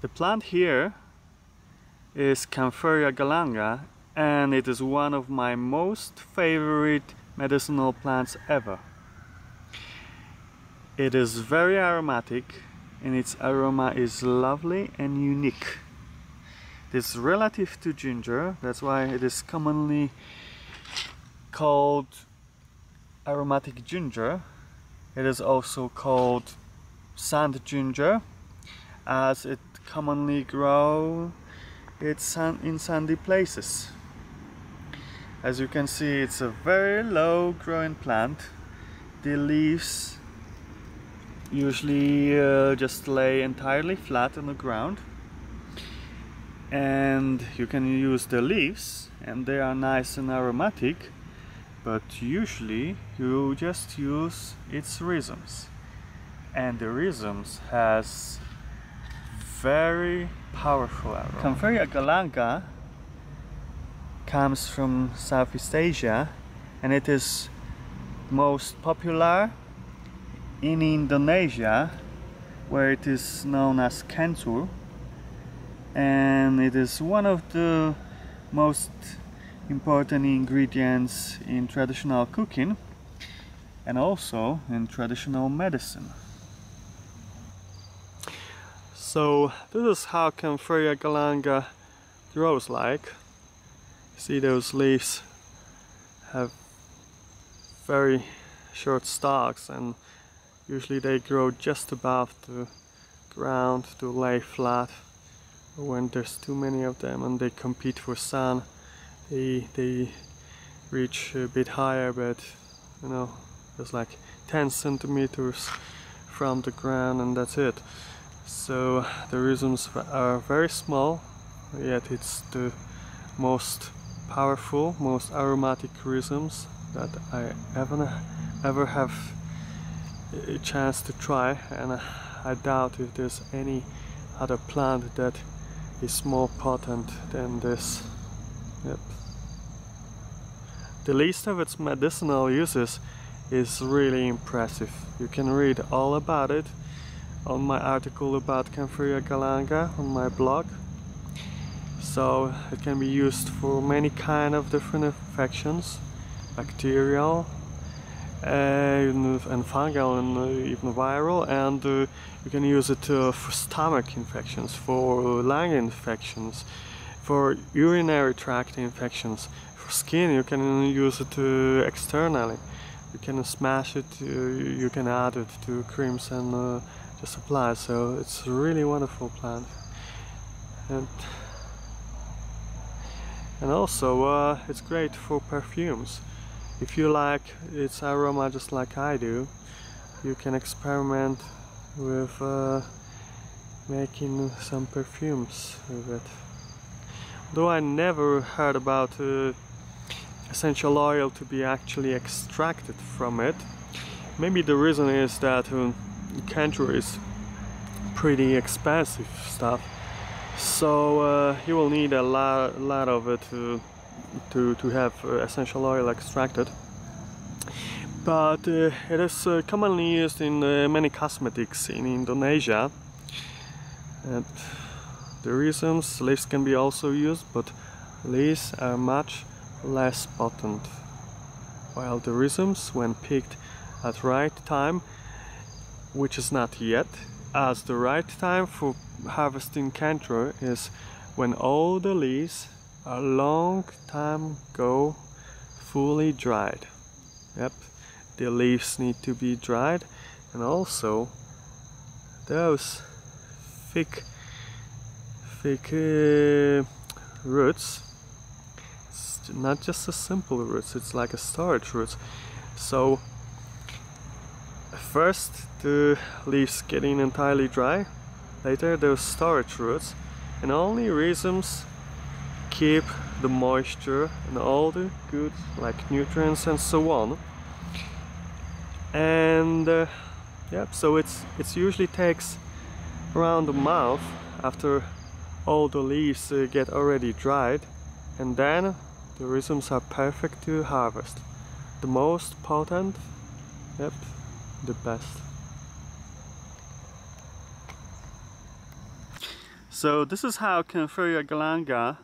The plant here is Kaempferia galanga, and it is one of my most favorite medicinal plants ever. It is very aromatic, and its aroma is lovely and unique. It is relative to ginger, that's why it is commonly called aromatic ginger. It is also called sand ginger, as it commonly grows in sandy places. As you can see, it's a very low growing plant. The leaves usually just lay entirely flat on the ground, and you can use the leaves and they are nice and aromatic, but usually you just use its rhizomes, and the rhizomes has very powerful aroma. Kaempferia galanga comes from Southeast Asia, and it is most popular in Indonesia, where it is known as Kencur, and it is one of the most important ingredients in traditional cooking and also in traditional medicine. So this is how Kaempferia galanga grows like. See, those leaves have very short stalks, and usually they grow just above the ground to lay flat. When there's too many of them and they compete for sun, they reach a bit higher, but you know, it's like 10 centimeters from the ground, and that's it. So the rhizomes are very small, yet it's the most powerful, most aromatic rhizomes that I ever have a chance to try, and I doubt if there's any other plant that is more potent than this. Yep. The list of its medicinal uses is really impressive. You can read all about it on my article about Kaempferia galanga on my blog. So it can be used for many kind of different infections, bacterial and fungal, and even viral, and you can use it for stomach infections, for lung infections, for urinary tract infections. For skin, you can use it externally. You can smash it, you can add it to creams and just apply. So it's a really wonderful plant. And also it's great for perfumes. If you like its aroma just like I do, you can experiment with making some perfumes with it. Though I never heard about essential oil to be actually extracted from it. Maybe the reason is that Kencur is pretty expensive stuff, so you will need a lot of it to have essential oil extracted. But it is commonly used in many cosmetics in Indonesia. And the rhizomes, leaves can be also used, but leaves are much less potent, while the rhizomes, when picked at right time, which is not yet, as the right time for harvesting Kencur is when all the leaves a long time ago fully dried. Yep, the leaves need to be dried, and also those thick roots. It's not just a simple roots, it's like a storage roots. So first the leaves getting entirely dry, later those storage roots, and only rhizomes keep the moisture and all the good like nutrients and so on. And yep, so it's usually takes around a month after all the leaves get already dried, and then the rhizomes are perfect to harvest. The most potent, yep, the best. So this is how Kaempferia galanga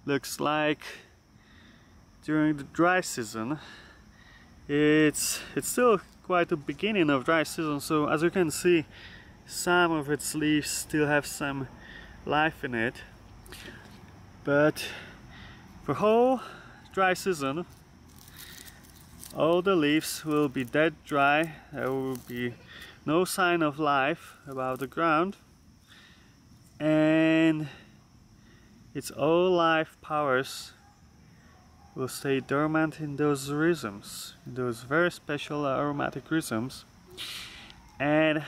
looks like during the dry season. It's still quite the beginning of dry season, so as you can see, some of its leaves still have some life in it. But for whole dry season, all the leaves will be dead dry. There will be no sign of life above the ground, and its all life powers will stay dormant in those rhizomes, in those very special aromatic rhizomes. And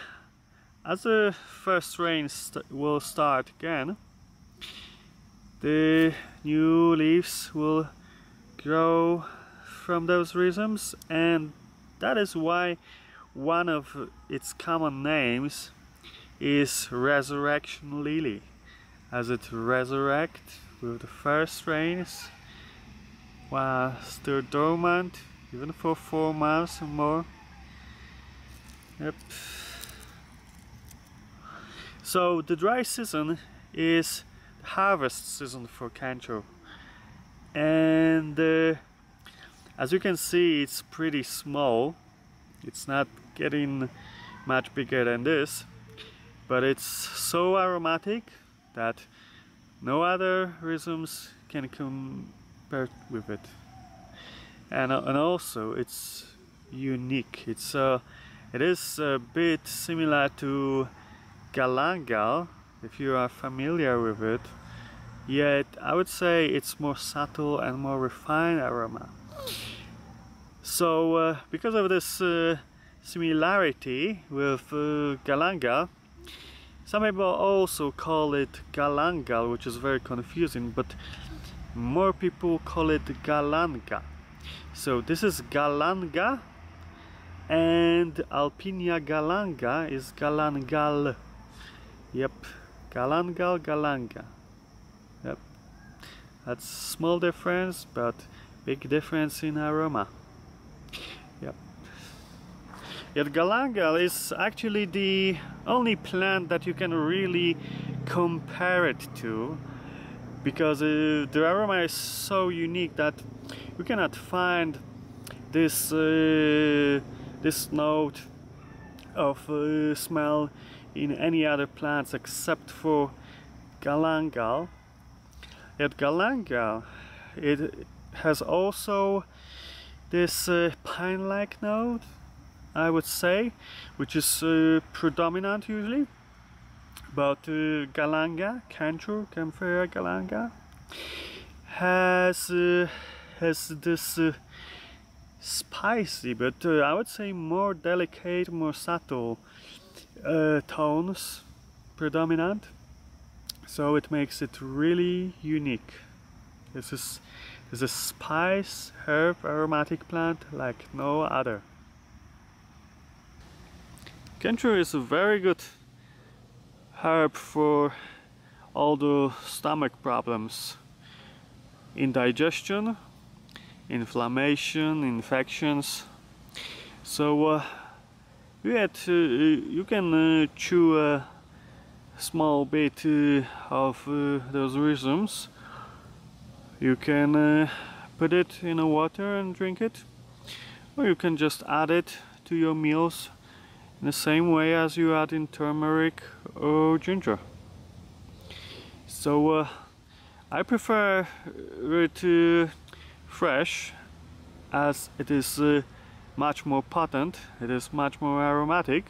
as the first rain will start again, the new leaves will grow from those rhizomes, and that is why one of its common names is resurrection lily, as it resurrects with the first rains while still dormant, even for 4 months or more. Yep. So the dry season is the harvest season for Kencur, and as you can see, it's pretty small. It's not getting much bigger than this, but it's so aromatic that no other rhizomes can compare with it. And also it's unique. It is a bit similar to galanga, if you are familiar with it, yet I would say it's more subtle and more refined aroma. So because of this similarity with galanga, some people also call it galanga, which is very confusing, but more people call it galanga. So this is galanga, and Alpinia galanga is galangal. Yep, galangal, galanga. Yep, that's small difference, but big difference in aroma. Yep. Yet galanga is actually the only plant that you can really compare it to, because the aroma is so unique that you cannot find this this note of smell in any other plants except for galanga. Yet galanga, it has also this pine-like note, I would say, which is predominant usually. But galanga, Kencur, Kaempferia galanga, has this spicy, but I would say more delicate, more subtle tones predominant. So it makes it really unique. This is a spice, herb, aromatic plant like no other. Kencur is a very good herb for all the stomach problems, indigestion, inflammation, infections. So you can chew a small bit of those rhizomes. You can put it in a water and drink it, or you can just add it to your meals in the same way as you add in turmeric or ginger. So I prefer it fresh, as it is much more potent, it is much more aromatic.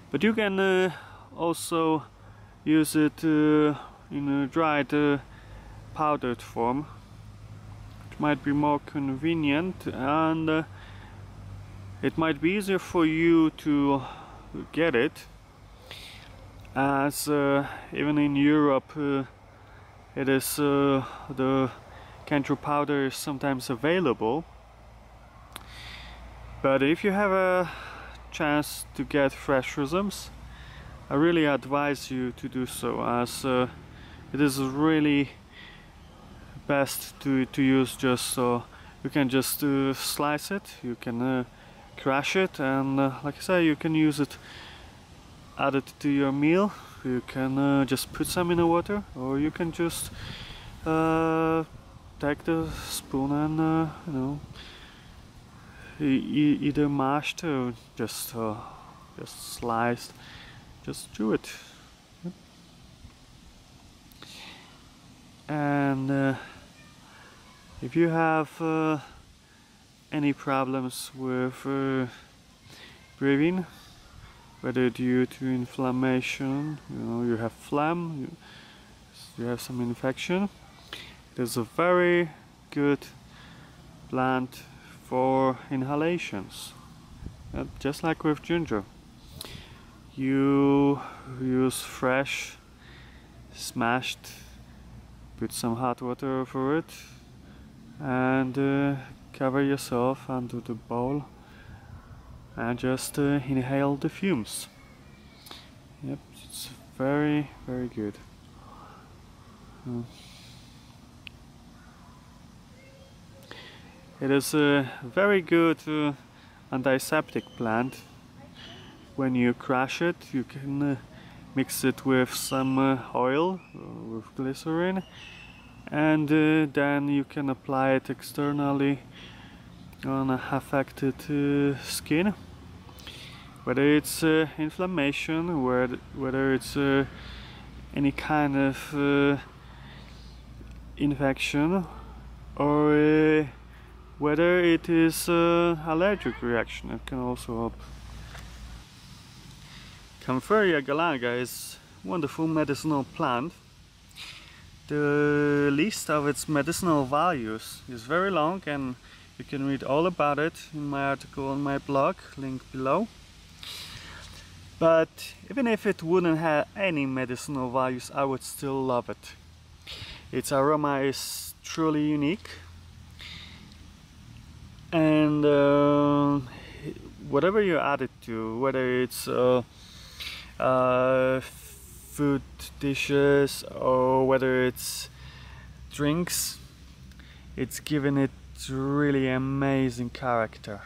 But you can also use it in a dried powdered form. It might be more convenient, and it might be easier for you to get it, as even in Europe it is the Kencur powder is sometimes available. But if you have a chance to get fresh rhizomes, I really advise you to do so, as it is really best to use just so you can just slice it, you can crush it, and like I say, you can use it add it to your meal. You can just put some in the water, or you can just take the spoon and you know, either mashed or just sliced, just chew it. Yep. And if you have any problems with breathing, whether due to inflammation, you know, you have phlegm, you have some infection, it is a very good plant for inhalations. Just like with ginger, you use fresh, smashed, put some hot water over it, and cover yourself under the bowl and just inhale the fumes. Yep, it's very, very good. It is a very good antiseptic plant. When you crush it, you can mix it with some oil, with glycerin, and then you can apply it externally on affected skin. Whether it's inflammation, whether it's any kind of infection, or whether it is allergic reaction, it can also help. Kaempferia galanga is a wonderful medicinal plant. The list of its medicinal values is very long, and you can read all about it in my article on my blog, link below. But even if it wouldn't have any medicinal values, I would still love it. Its aroma is truly unique, and whatever you add it to, whether it's food dishes or whether it's drinks, it's given it really amazing character.